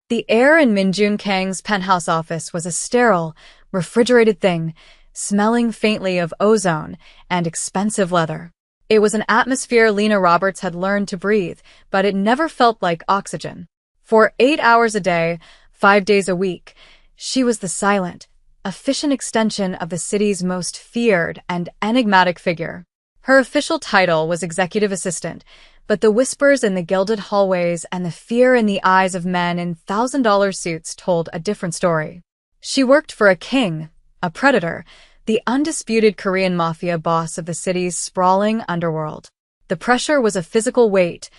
The air in Minjun Kang's penthouse office was a sterile, refrigerated thing, smelling faintly of ozone and expensive leather. It was an atmosphere Lena Roberts had learned to breathe, but it never felt like oxygen. For 8 hours a day, 5 days a week, she was the silent, efficient extension of the city's most feared and enigmatic figure. Her official title was executive assistant, but the whispers in the gilded hallways and the fear in the eyes of men in $1,000 suits told a different story. She worked for a king, a predator, the undisputed Korean Mafia boss of the city's sprawling underworld. The pressure was a physical weight,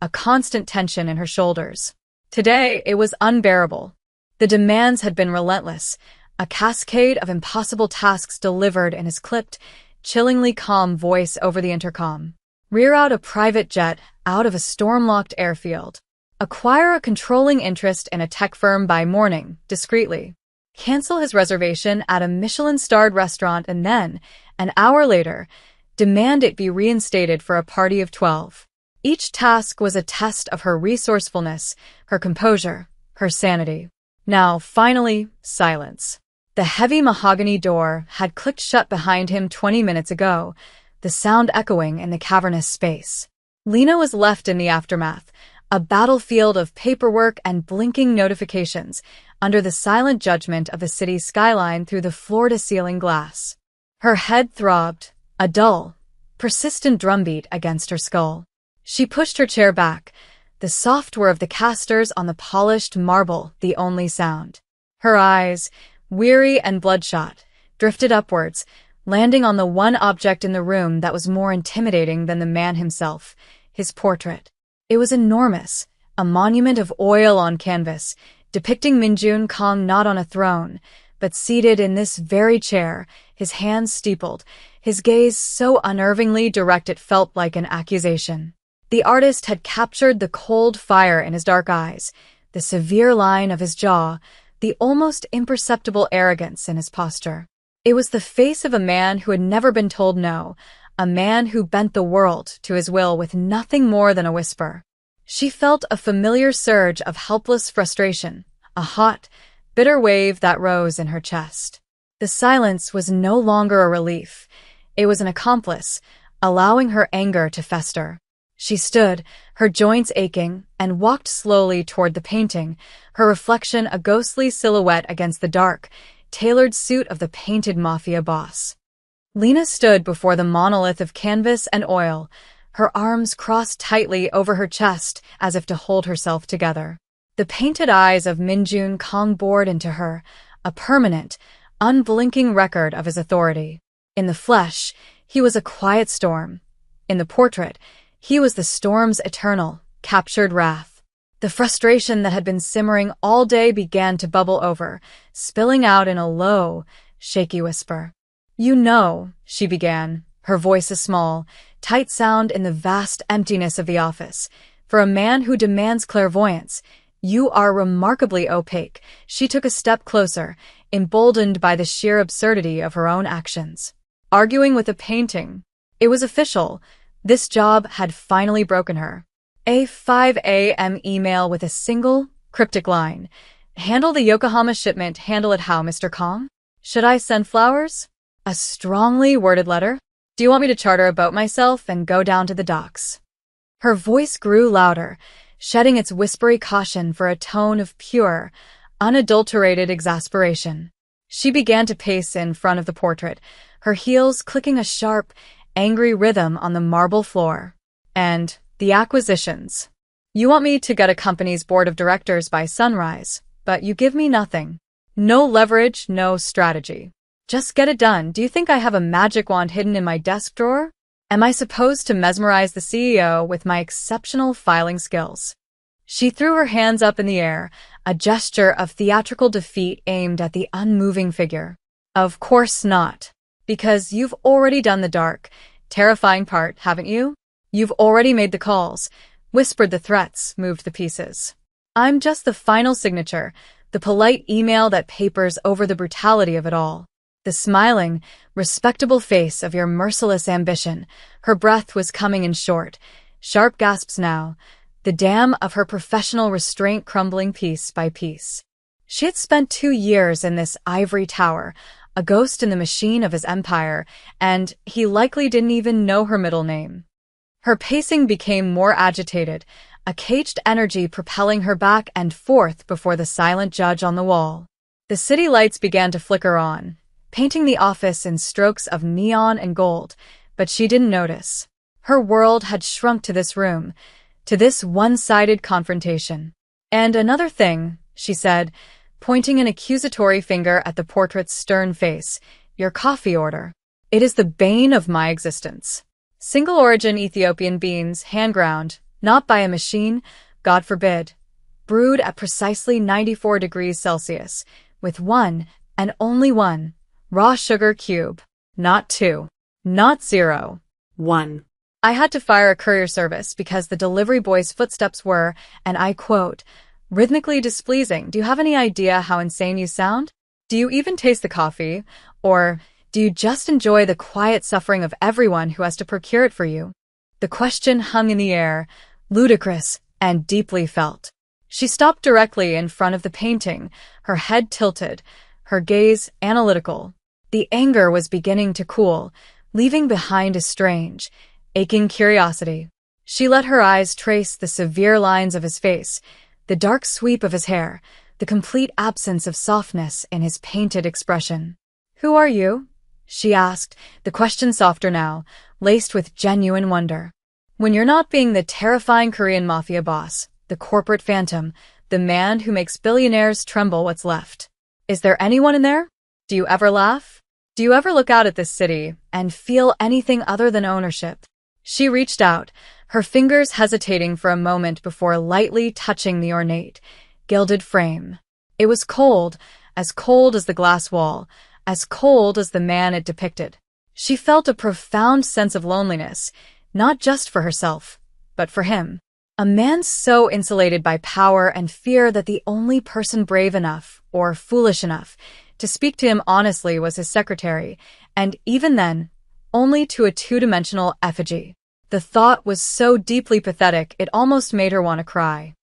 a constant tension in her shoulders. Today, it was unbearable. The demands had been relentless, a cascade of impossible tasks delivered in his clipped, chillingly calm voice over the intercom. Rear out a private jet out of a storm-locked airfield. Acquire a controlling interest in a tech firm by morning, discreetly. Cancel his reservation at a Michelin-starred restaurant and then, an hour later, demand it be reinstated for a party of 12. Each task was a test of her resourcefulness, her composure, her sanity. Now, finally, silence. The heavy mahogany door had clicked shut behind him 20 minutes ago, the sound echoing in the cavernous space. Lena was left in the aftermath, a battlefield of paperwork and blinking notifications, under the silent judgment of the city's skyline through the floor-to-ceiling glass. Her head throbbed, a dull, persistent drumbeat against her skull. She pushed her chair back, the soft whir of the casters on the polished marble the only sound. Her eyes, weary and bloodshot, drifted upwards, landing on the one object in the room that was more intimidating than the man himself, his portrait. It was enormous, a monument of oil on canvas, depicting Minjun Kang not on a throne, but seated in this very chair, his hands steepled, his gaze so unnervingly direct it felt like an accusation. The artist had captured the cold fire in his dark eyes, the severe line of his jaw, the almost imperceptible arrogance in his posture. It was the face of a man who had never been told no, a man who bent the world to his will with nothing more than a whisper. She felt a familiar surge of helpless frustration, a hot, bitter wave that rose in her chest. The silence was no longer a relief. It was an accomplice, allowing her anger to fester. She stood, her joints aching, and walked slowly toward the painting, her reflection a ghostly silhouette against the dark, tailored suit of the painted Mafia boss. Lena stood before the monolith of canvas and oil, her arms crossed tightly over her chest as if to hold herself together. The painted eyes of Minjun Kang bored into her, a permanent, unblinking record of his authority. In the flesh, he was a quiet storm. In the portrait, he was the storm's eternal, captured wrath. The frustration that had been simmering all day began to bubble over, spilling out in a low, shaky whisper. "You know," she began, her voice a small, tight sound in the vast emptiness of the office. "For a man who demands clairvoyance, you are remarkably opaque." She took a step closer, emboldened by the sheer absurdity of her own actions. Arguing with a painting. It was official. This job had finally broken her. A 5 a.m. email with a single, cryptic line. "Handle the Yokohama shipment. Handle it how, Mr. Kang? Should I send flowers?" A strongly worded letter. "Do you want me to charter a boat myself and go down to the docks?" Her voice grew louder, shedding its whispery caution for a tone of pure, unadulterated exasperation. She began to pace in front of the portrait, her heels clicking a sharp, angry rhythm on the marble floor. "And the acquisitions. You want me to get a company's board of directors by sunrise, but you give me nothing. No leverage, no strategy. Just get it done. Do you think I have a magic wand hidden in my desk drawer? Am I supposed to mesmerize the CEO with my exceptional filing skills?" She threw her hands up in the air, a gesture of theatrical defeat aimed at the unmoving figure. "Of course not. Because you've already done the dark, terrifying part, haven't you? You've already made the calls, whispered the threats, moved the pieces. I'm just the final signature, the polite email that papers over the brutality of it all. The smiling, respectable face of your merciless ambition." Her breath was coming in short, sharp gasps now. the dam of her professional restraint crumbling piece by piece. She had spent 2 years in this ivory tower, a ghost in the machine of his empire, and he likely didn't even know her middle name. Her pacing became more agitated, a caged energy propelling her back and forth before the silent judge on the wall. The city lights began to flicker on, painting the office in strokes of neon and gold, but she didn't notice. Her world had shrunk to this room, to this one-sided confrontation. "And another thing," she said, pointing an accusatory finger at the portrait's stern face, "your coffee order. It is the bane of my existence. Single-origin Ethiopian beans, hand-ground, not by a machine, God forbid, brewed at precisely 94 degrees Celsius, with one, and only one, raw sugar cube. Not 2. Not 0. 1. I had to fire a courier service because the delivery boy's footsteps were, and I quote, rhythmically displeasing. Do you have any idea how insane you sound? Do you even taste the coffee? Or do you just enjoy the quiet suffering of everyone who has to procure it for you?" The question hung in the air, ludicrous and deeply felt. She stopped directly in front of the painting, her head tilted, her gaze analytical. The anger was beginning to cool, leaving behind a strange, aching curiosity. She let her eyes trace the severe lines of his face, the dark sweep of his hair, the complete absence of softness in his painted expression. "Who are you?" she asked, the question softer now, laced with genuine wonder. "When you're not being the terrifying Korean Mafia boss, the corporate phantom, the man who makes billionaires tremble what's left. Is there anyone in there? Do you ever laugh? Do you ever look out at this city and feel anything other than ownership?" She reached out, her fingers hesitating for a moment before lightly touching the ornate, gilded frame. It was cold as the glass wall, as cold as the man it depicted. She felt a profound sense of loneliness, not just for herself, but for him. A man so insulated by power and fear that the only person brave enough, or foolish enough, to speak to him honestly was his secretary, and even then, only to a two-dimensional effigy. The thought was so deeply pathetic it almost made her want to cry.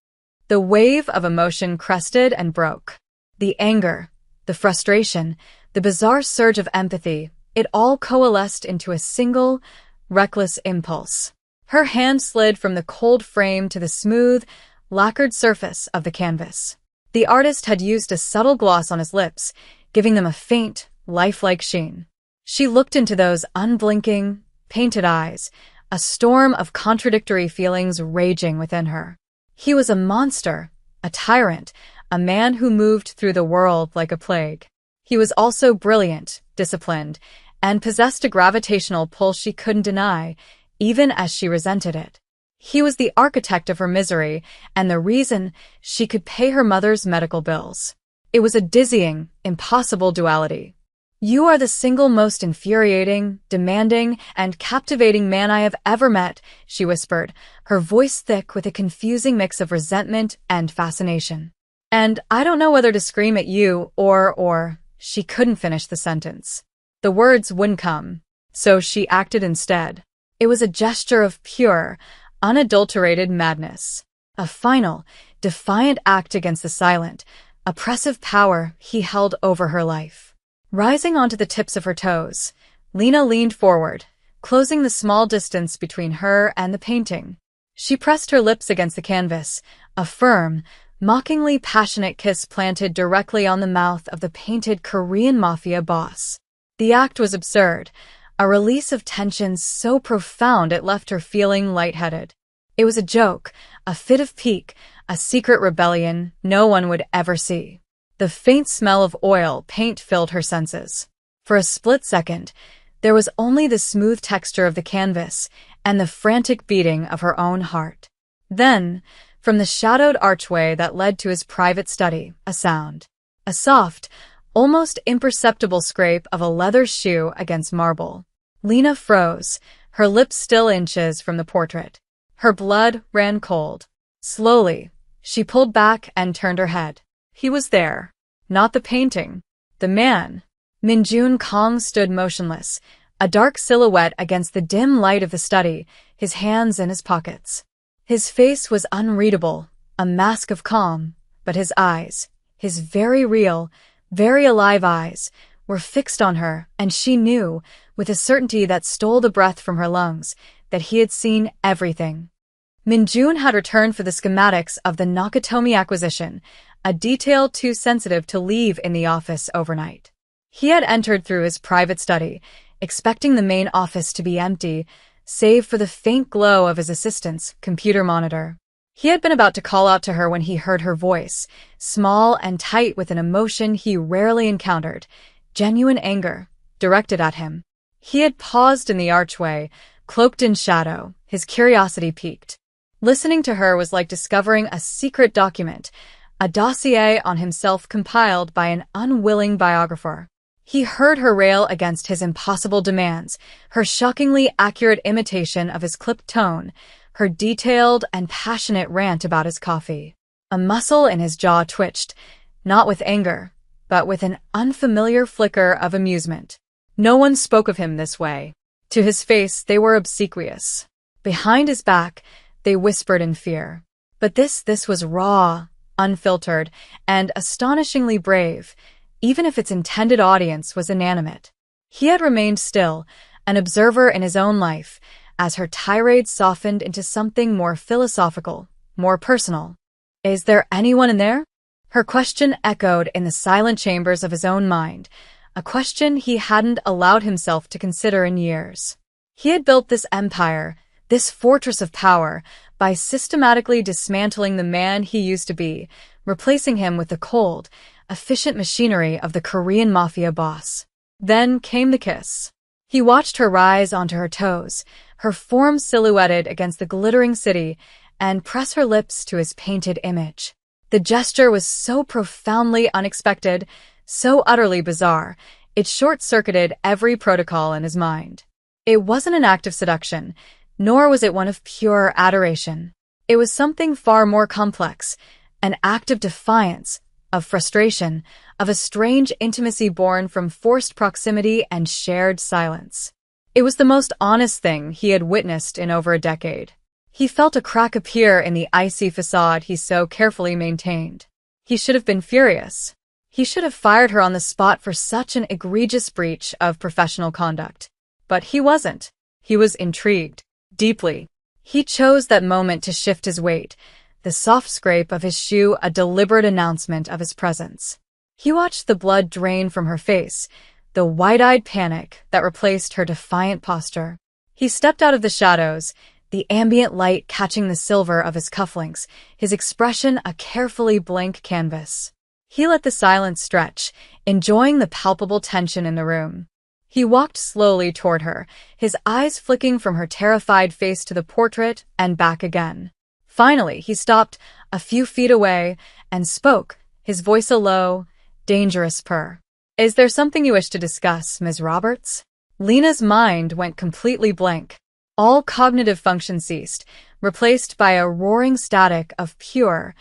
The wave of emotion crested and broke. The anger, the frustration, the bizarre surge of empathy, it all coalesced into a single, reckless impulse. Her hand slid from the cold frame to the smooth, lacquered surface of the canvas. The artist had used a subtle gloss on his lips, giving them a faint, lifelike sheen. She looked into those unblinking, painted eyes, a storm of contradictory feelings raging within her. He was a monster, a tyrant, a man who moved through the world like a plague. He was also brilliant, disciplined, and possessed a gravitational pull she couldn't deny, even as she resented it. He was the architect of her misery and the reason she could pay her mother's medical bills. It was a dizzying, impossible duality. "You are the single most infuriating, demanding, and captivating man I have ever met," she whispered, her voice thick with a confusing mix of resentment and fascination. "And I don't know whether to scream at you or," she couldn't finish the sentence. The words wouldn't come, so she acted instead. It was a gesture of pure, unadulterated madness. A final, defiant act against the silent, oppressive power he held over her life. Rising onto the tips of her toes, Lena leaned forward, closing the small distance between her and the painting. She pressed her lips against the canvas, a firm, mockingly passionate kiss planted directly on the mouth of the painted Korean Mafia boss. The act was absurd, a release of tension so profound it left her feeling lightheaded. It was a joke, a fit of pique, a secret rebellion no one would ever see. The faint smell of oil paint filled her senses. For a split second, there was only the smooth texture of the canvas and the frantic beating of her own heart. Then, from the shadowed archway that led to his private study, a sound. A soft, almost imperceptible scrape of a leather shoe against marble. Lena froze, her lips still inches from the portrait. Her blood ran cold. Slowly, she pulled back and turned her head. He was there. Not the painting. The man. Minjun Kong stood motionless, a dark silhouette against the dim light of the study, his hands in his pockets. His face was unreadable, a mask of calm, but his eyes, his very real, very alive eyes, were fixed on her, and she knew, with a certainty that stole the breath from her lungs, that he had seen everything. Minjun had returned for the schematics of the Nakatomi acquisition, a detail too sensitive to leave in the office overnight. He had entered through his private study, expecting the main office to be empty, save for the faint glow of his assistant's computer monitor. He had been about to call out to her when he heard her voice, small and tight with an emotion he rarely encountered, genuine anger, directed at him. He had paused in the archway, cloaked in shadow, his curiosity piqued. Listening to her was like discovering a secret document, a dossier on himself compiled by an unwilling biographer. He heard her rail against his impossible demands, her shockingly accurate imitation of his clipped tone, her detailed and passionate rant about his coffee. A muscle in his jaw twitched, not with anger, but with an unfamiliar flicker of amusement. No one spoke of him this way. To his face, they were obsequious. Behind his back, they whispered in fear. But this was raw, unfiltered, and astonishingly brave, even if its intended audience was inanimate. He had remained still, an observer in his own life, as her tirade softened into something more philosophical, more personal. "Is there anyone in there?" Her question echoed in the silent chambers of his own mind, a question he hadn't allowed himself to consider in years. He had built this empire, this fortress of power, by systematically dismantling the man he used to be, replacing him with the cold, efficient machinery of the Korean Mafia boss. Then came the kiss. He watched her rise onto her toes, her form silhouetted against the glittering city, and press her lips to his painted image. The gesture was so profoundly unexpected, so utterly bizarre, it short-circuited every protocol in his mind. It wasn't an act of seduction, nor was it one of pure adoration. It was something far more complex, an act of defiance, of frustration, of a strange intimacy born from forced proximity and shared silence. It was the most honest thing he had witnessed in over a decade. He felt a crack appear in the icy facade he so carefully maintained. He should have been furious. He should have fired her on the spot for such an egregious breach of professional conduct. But he wasn't. He was intrigued. Deeply. He chose that moment to shift his weight, the soft scrape of his shoe a deliberate announcement of his presence. He watched the blood drain from her face, the wide-eyed panic that replaced her defiant posture. He stepped out of the shadows, the ambient light catching the silver of his cufflinks, his expression a carefully blank canvas. He let the silence stretch, enjoying the palpable tension in the room. He walked slowly toward her, his eyes flicking from her terrified face to the portrait and back again. Finally, he stopped a few feet away and spoke, his voice a low, dangerous purr. "Is there something you wish to discuss, Ms. Roberts?" Lena's mind went completely blank. All cognitive function ceased, replaced by a roaring static of pure,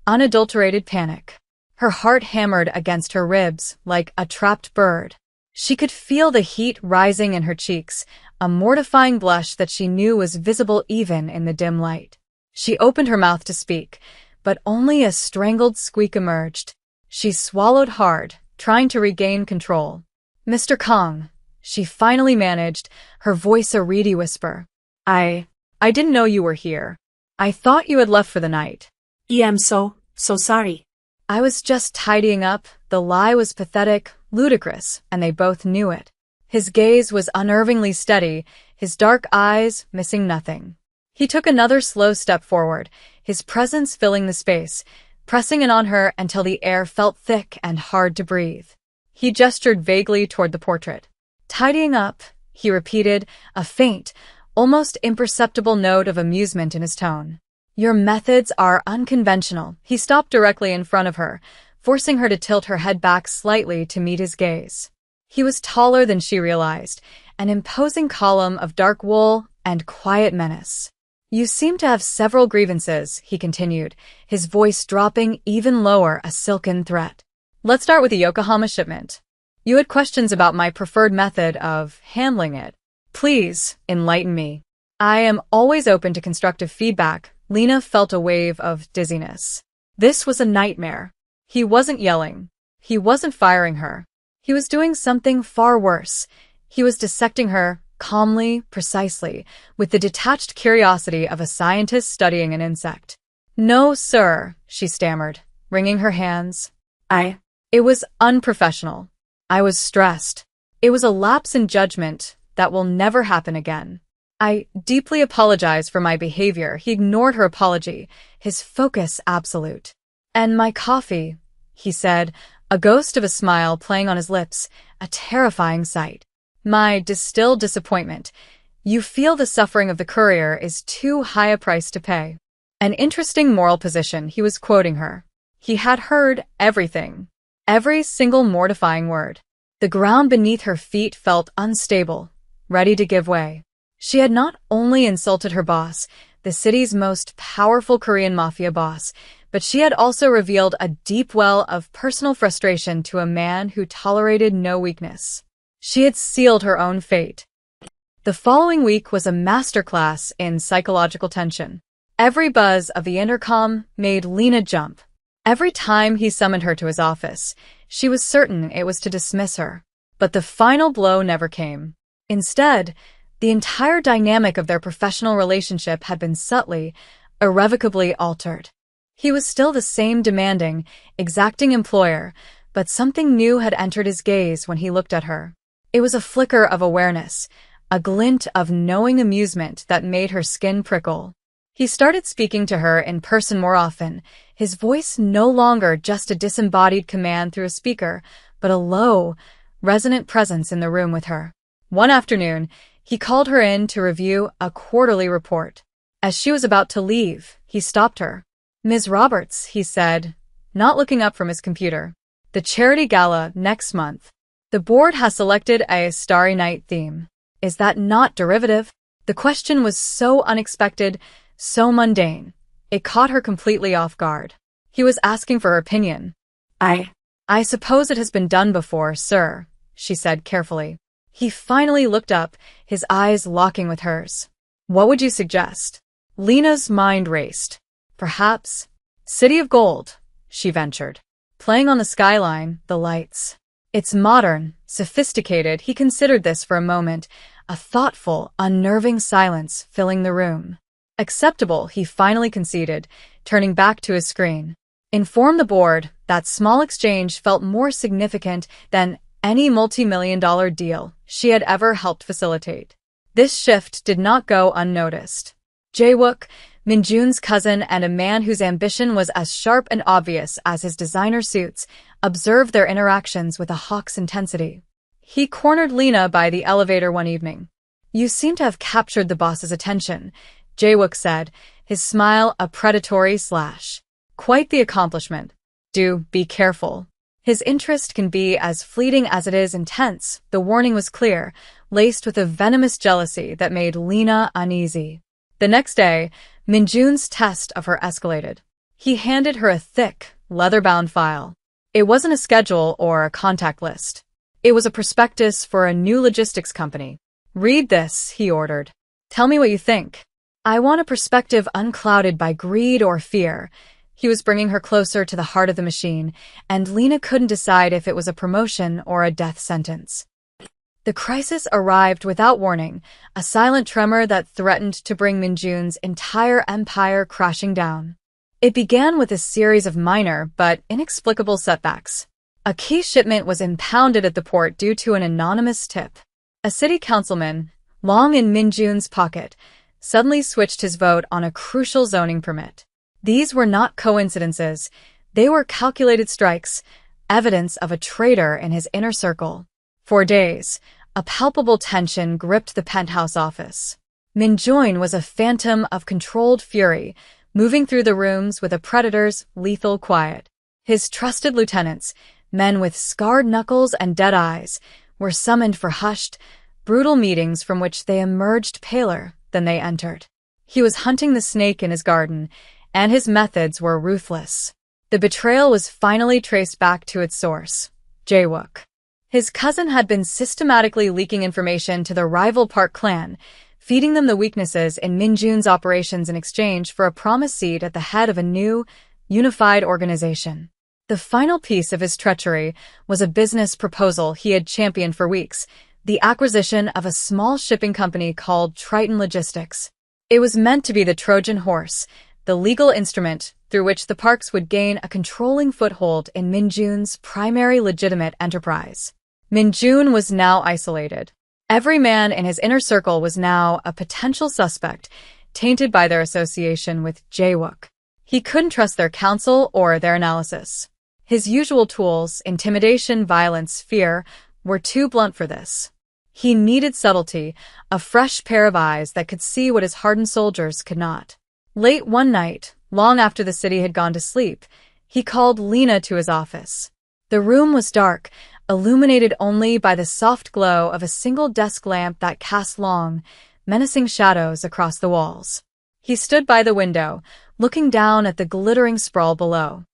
unadulterated panic. Her heart hammered against her ribs like a trapped bird. She could feel the heat rising in her cheeks, a mortifying blush that she knew was visible even in the dim light. She opened her mouth to speak, but only a strangled squeak emerged. She swallowed hard, trying to regain control. "Mr. Kong," she finally managed, her voice a reedy whisper. I didn't know you were here. I thought you had left for the night." Yeah, I'm so sorry. "I was just tidying up." The lie was pathetic, ludicrous, and they both knew it. His gaze was unnervingly steady, his dark eyes missing nothing. He took another slow step forward, his presence filling the space, pressing in on her until the air felt thick and hard to breathe. He gestured vaguely toward the portrait. "Tidying up," he repeated, a faint, almost imperceptible note of amusement in his tone. "Your methods are unconventional." He stopped directly in front of her, forcing her to tilt her head back slightly to meet his gaze. He was taller than she realized, an imposing column of dark wool and quiet menace. "You seem to have several grievances," he continued, his voice dropping even lower, a silken threat. "Let's start with the Yokohama shipment. You had questions about my preferred method of handling it. Please, enlighten me. I am always open to constructive feedback, Lena felt a wave of dizziness. This was a nightmare. He wasn't yelling. He wasn't firing her. He was doing something far worse. He was dissecting her, calmly, precisely, with the detached curiosity of a scientist studying an insect. "No, sir," she stammered, wringing her hands. It was unprofessional. I was stressed. It was a lapse in judgment that will never happen again. I deeply apologize for my behavior." He ignored her apology, his focus absolute. "And my coffee," he said, a ghost of a smile playing on his lips, a terrifying sight. "My distilled disappointment. You feel the suffering of the courier is too high a price to pay." An interesting moral position, he was quoting her. He had heard everything. Every single mortifying word. The ground beneath her feet felt unstable, ready to give way. She had not only insulted her boss, the city's most powerful Korean mafia boss, but she had also revealed a deep well of personal frustration to a man who tolerated no weakness. She had sealed her own fate. The following week was a masterclass in psychological tension. Every buzz of the intercom made Lena jump. Every time he summoned her to his office, she was certain it was to dismiss her. But the final blow never came. Instead, the entire dynamic of their professional relationship had been subtly, irrevocably altered. He was still the same demanding, exacting employer, but something new had entered his gaze when he looked at her. It was a flicker of awareness, a glint of knowing amusement that made her skin prickle. He started speaking to her in person more often, his voice no longer just a disembodied command through a speaker, but a low, resonant presence in the room with her. One afternoon, he called her in to review a quarterly report. As she was about to leave, he stopped her. "Ms. Roberts," he said, not looking up from his computer. "The charity gala next month. The board has selected a Starry Night theme. Is that not derivative?" The question was so unexpected, so mundane. It caught her completely off guard. He was asking for her opinion. I suppose it has been done before, sir," she said carefully. He finally looked up, his eyes locking with hers. "What would you suggest?" Lena's mind raced. "Perhaps City of Gold," she ventured. "Playing on the skyline, the lights. It's modern, sophisticated." He considered this for a moment, a thoughtful, unnerving silence filling the room. "Acceptable," he finally conceded, turning back to his screen. "Inform the board." That small exchange felt more significant than any multi-million-dollar deal she had ever helped facilitate. This shift did not go unnoticed. Jae-wook, Min-jun's cousin and a man whose ambition was as sharp and obvious as his designer suits, observed their interactions with a hawk's intensity. He cornered Lena by the elevator one evening. "You seem to have captured the boss's attention," Jae-wook said, his smile a predatory slash. "Quite the accomplishment. Do be careful. His interest can be as fleeting as it is intense." The warning was clear, laced with a venomous jealousy that made Lena uneasy. The next day, Min-jun's test of her escalated. He handed her a thick, leather-bound file. It wasn't a schedule or a contact list. It was a prospectus for a new logistics company. "Read this," he ordered. "Tell me what you think." "I want a perspective unclouded by greed or fear." He was bringing her closer to the heart of the machine, and Lena couldn't decide if it was a promotion or a death sentence. The crisis arrived without warning, a silent tremor that threatened to bring Min-jun's entire empire crashing down. It began with a series of minor but inexplicable setbacks. A key shipment was impounded at the port due to an anonymous tip. A city councilman, long in Min-jun's pocket, suddenly switched his vote on a crucial zoning permit. These were not coincidences. They were calculated strikes, evidence of a traitor in his inner circle. For days, a palpable tension gripped the penthouse office. Min-jun was a phantom of controlled fury, moving through the rooms with a predator's lethal quiet. His trusted lieutenants, men with scarred knuckles and dead eyes, were summoned for hushed, brutal meetings from which they emerged paler than they entered. He was hunting the snake in his garden, and his methods were ruthless. The betrayal was finally traced back to its source, Jae-wook. His cousin had been systematically leaking information to the rival Park clan, feeding them the weaknesses in Minjun's operations in exchange for a promised seat at the head of a new, unified organization. The final piece of his treachery was a business proposal he had championed for weeks, the acquisition of a small shipping company called Triton Logistics. It was meant to be the Trojan horse, the legal instrument through which the parks would gain a controlling foothold in Minjun's primary legitimate enterprise. Minjun was now isolated. Every man in his inner circle was now a potential suspect, tainted by their association with Jae-wook. He couldn't trust their counsel or their analysis. His usual tools, intimidation, violence, fear, were too blunt for this. He needed subtlety, a fresh pair of eyes that could see what his hardened soldiers could not. Late one night, long after the city had gone to sleep, he called Lena to his office. The room was dark, illuminated only by the soft glow of a single desk lamp that cast long, menacing shadows across the walls. He stood by the window, looking down at the glittering sprawl below.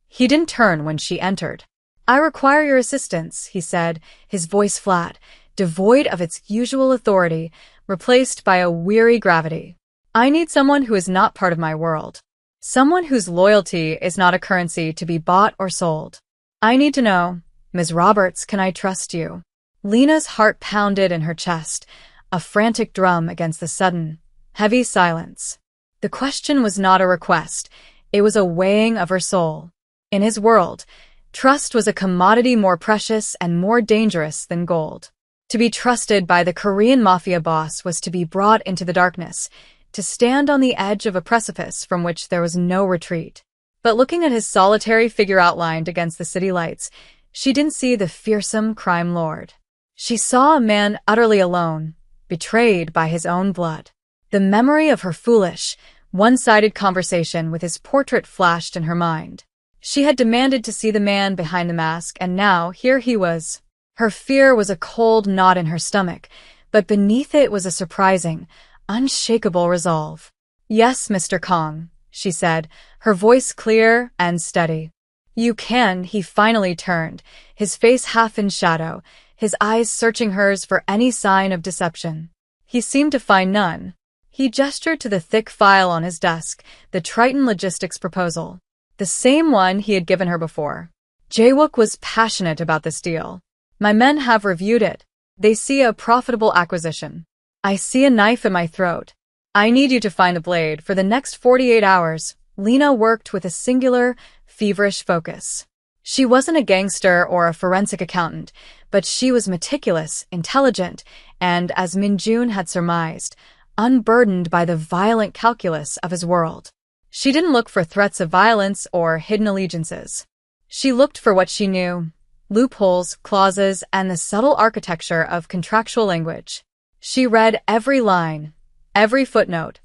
He didn't turn when she entered. "I require your assistance," he said, his voice flat, devoid of its usual authority, replaced by a weary gravity. "I need someone who is not part of my world. Someone whose loyalty is not a currency to be bought or sold. I need to know, Ms. Roberts, can I trust you?" Lena's heart pounded in her chest, a frantic drum against the sudden, heavy silence. The question was not a request, it was a weighing of her soul. In his world, trust was a commodity more precious and more dangerous than gold. To be trusted by the Korean Mafia boss was to be brought into the darkness, to stand on the edge of a precipice from which there was no retreat. But looking at his solitary figure outlined against the city lights, she didn't see the fearsome crime lord. She saw a man utterly alone, betrayed by his own blood. The memory of her foolish, one-sided conversation with his portrait flashed in her mind. She had demanded to see the man behind the mask, and now here he was. Her fear was a cold knot in her stomach, but beneath it was a surprising, unshakable resolve. "Yes, Mr. Kong," she said, her voice clear and steady. "You can." He finally turned, his face half in shadow, his eyes searching hers for any sign of deception. He seemed to find none. He gestured to the thick file on his desk, the Triton Logistics proposal. The same one he had given her before. Jae-wook was passionate about this deal. "My men have reviewed it. They see a profitable acquisition. I see a knife in my throat. I need you to find the blade." For the next 48 hours, Lena worked with a singular, feverish focus. She wasn't a gangster or a forensic accountant, but she was meticulous, intelligent, and, as Minjun had surmised, unburdened by the violent calculus of his world. She didn't look for threats of violence or hidden allegiances. She looked for what she knew: loopholes, clauses, and the subtle architecture of contractual language. She read every line, every footnote,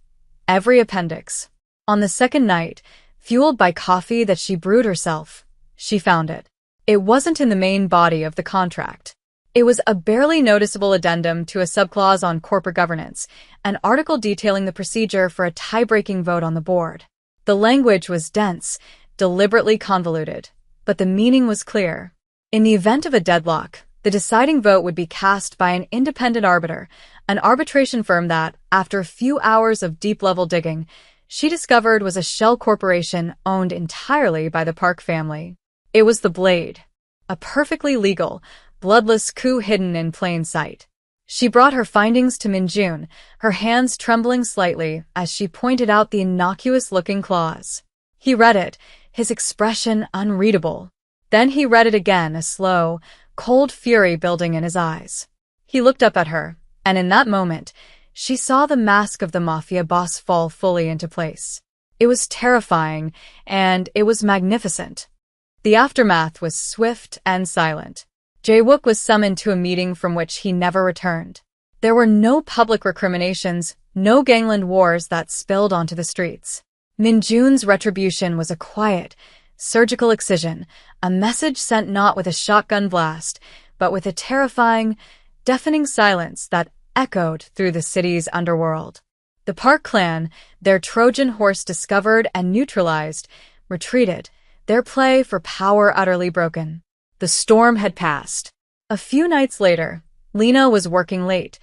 every appendix. On the second night, fueled by coffee that she brewed herself, she found it. It wasn't in the main body of the contract. It was a barely noticeable addendum to a subclause on corporate governance, an article detailing the procedure for a tie-breaking vote on the board. The language was dense, deliberately convoluted, but the meaning was clear. In the event of a deadlock, the deciding vote would be cast by an independent arbiter, an arbitration firm that, after a few hours of deep-level digging, she discovered was a shell corporation owned entirely by the Park family. It was the Blade, a perfectly legal, bloodless coup hidden in plain sight. She brought her findings to Minjun, her hands trembling slightly as she pointed out the innocuous-looking clause. He read it, his expression unreadable. Then he read it again, a slow, cold fury building in his eyes. He looked up at her, and in that moment, she saw the mask of the Mafia boss fall fully into place. It was terrifying, and it was magnificent. The aftermath was swift and silent. Jae-wook was summoned to a meeting from which he never returned. There were no public recriminations, no gangland wars that spilled onto the streets. Minjun's retribution was a quiet, surgical excision, a message sent not with a shotgun blast, but with a terrifying, deafening silence that echoed through the city's underworld. The Park clan, their Trojan horse discovered and neutralized, retreated, their play for power utterly broken. The storm had passed. A few nights later, Lena was working late,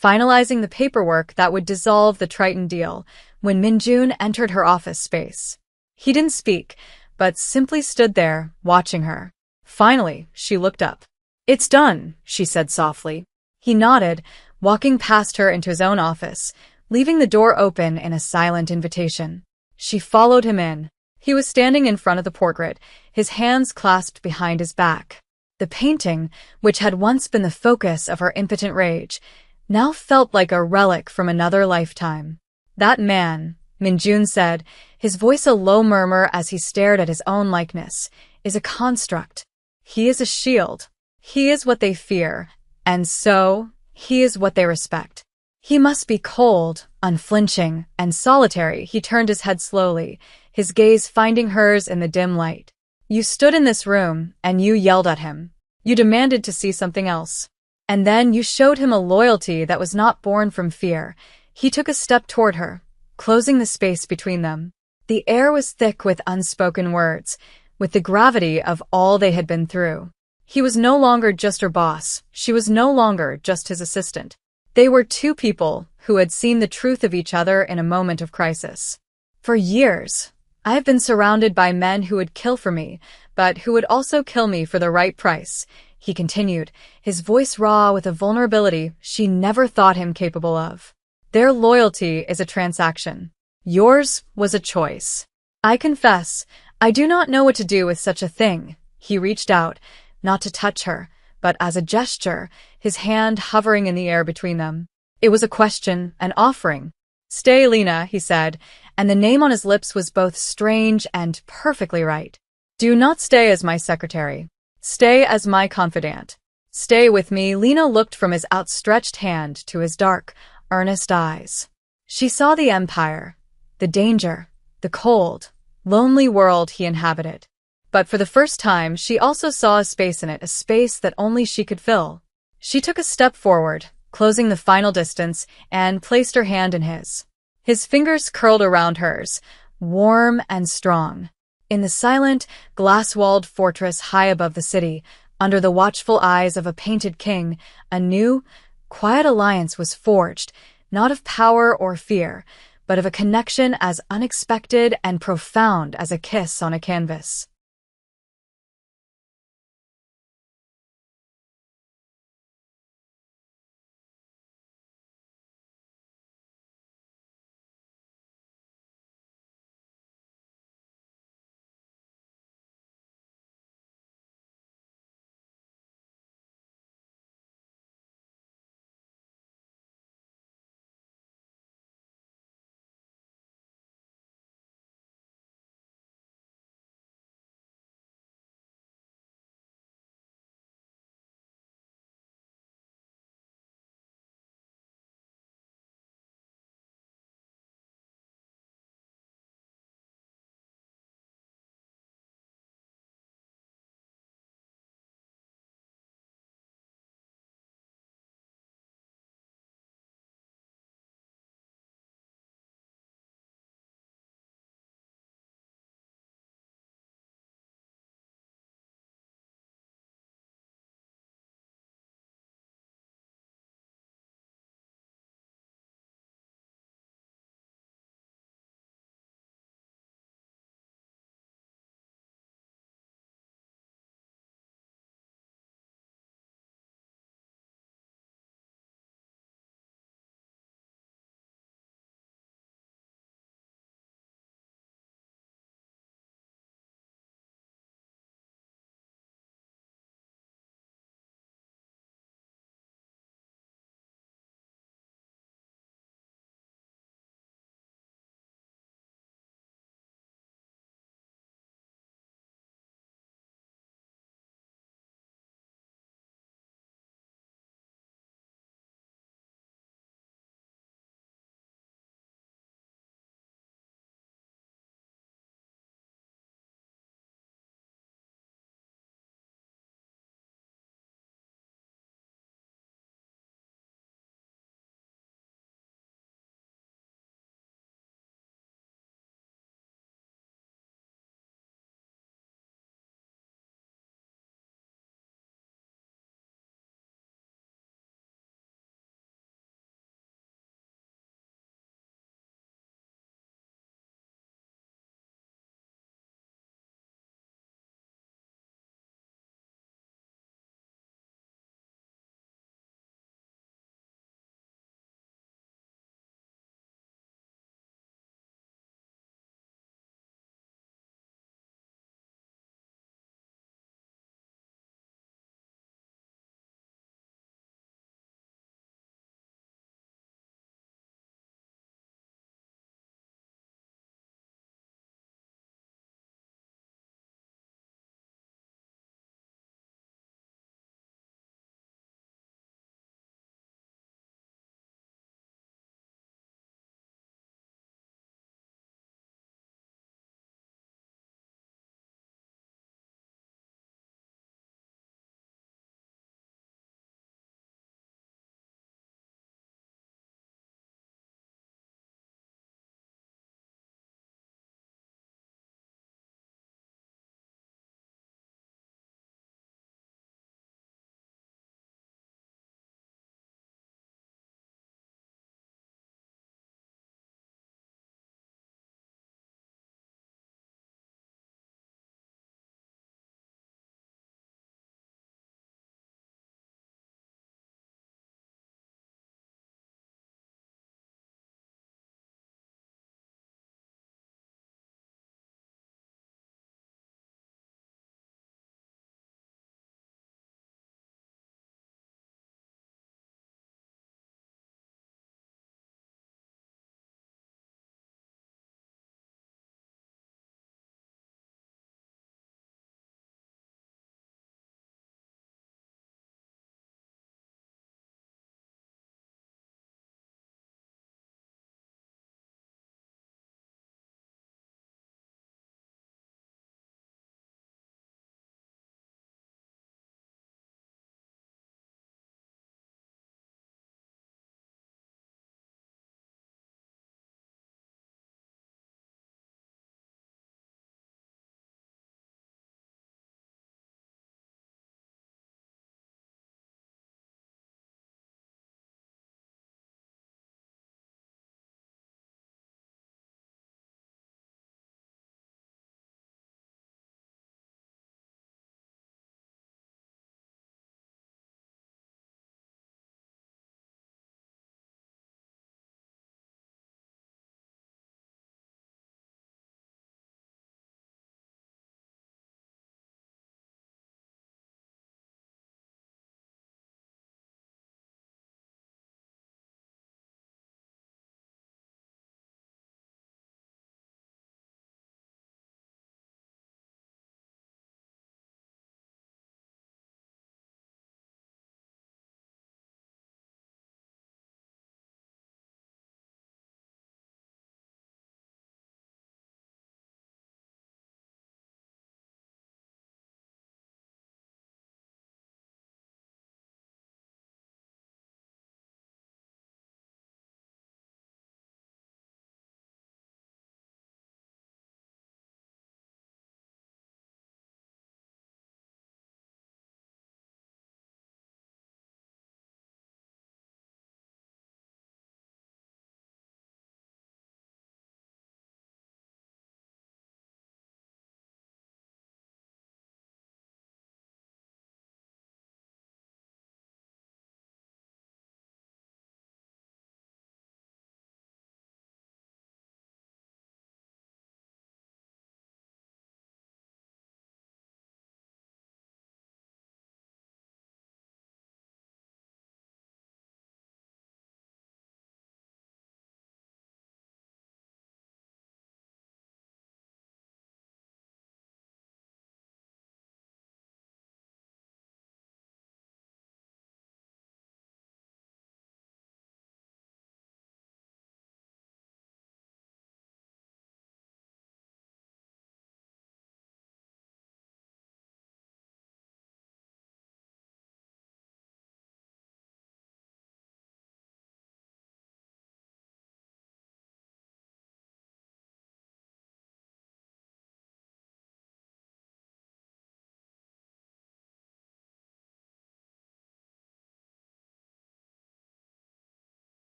finalizing the paperwork that would dissolve the Triton deal when Minjun entered her office space. He didn't speak, but simply stood there, watching her. Finally, she looked up. "It's done," she said softly. He nodded, walking past her into his own office, leaving the door open in a silent invitation. She followed him in. He was standing in front of the portrait, his hands clasped behind his back. The painting, which had once been the focus of her impotent rage, now felt like a relic from another lifetime. "That man," Minjun said, his voice a low murmur as he stared at his own likeness, "is a construct. He is a shield. He is what they fear, and so, he is what they respect. He must be cold, unflinching, and solitary." He turned his head slowly, his gaze finding hers in the dim light. "You stood in this room, and you yelled at him. You demanded to see something else. And then you showed him a loyalty that was not born from fear." He took a step toward her, closing the space between them. The air was thick with unspoken words, with the gravity of all they had been through. He was no longer just her boss, she was no longer just his assistant. They were two people who had seen the truth of each other in a moment of crisis. "For years, I have been surrounded by men who would kill for me, but who would also kill me for the right price," he continued, his voice raw with a vulnerability she never thought him capable of. "Their loyalty is a transaction. Yours was a choice. I confess, I do not know what to do with such a thing." He reached out, not to touch her, but as a gesture, his hand hovering in the air between them. It was a question, an offering. "Stay, Lena," he said, and the name on his lips was both strange and perfectly right. "Do not stay as my secretary. Stay as my confidant. Stay with me." Lena looked from his outstretched hand to his dark, earnest eyes. She saw the empire, the danger, the cold, lonely world he inhabited. But for the first time, she also saw a space in it, a space that only she could fill. She took a step forward, closing the final distance, and placed her hand in his. His fingers curled around hers, warm and strong. In the silent, glass-walled fortress high above the city, under the watchful eyes of a painted king, a new, quiet alliance was forged, not of power or fear, but of a connection as unexpected and profound as a kiss on a canvas.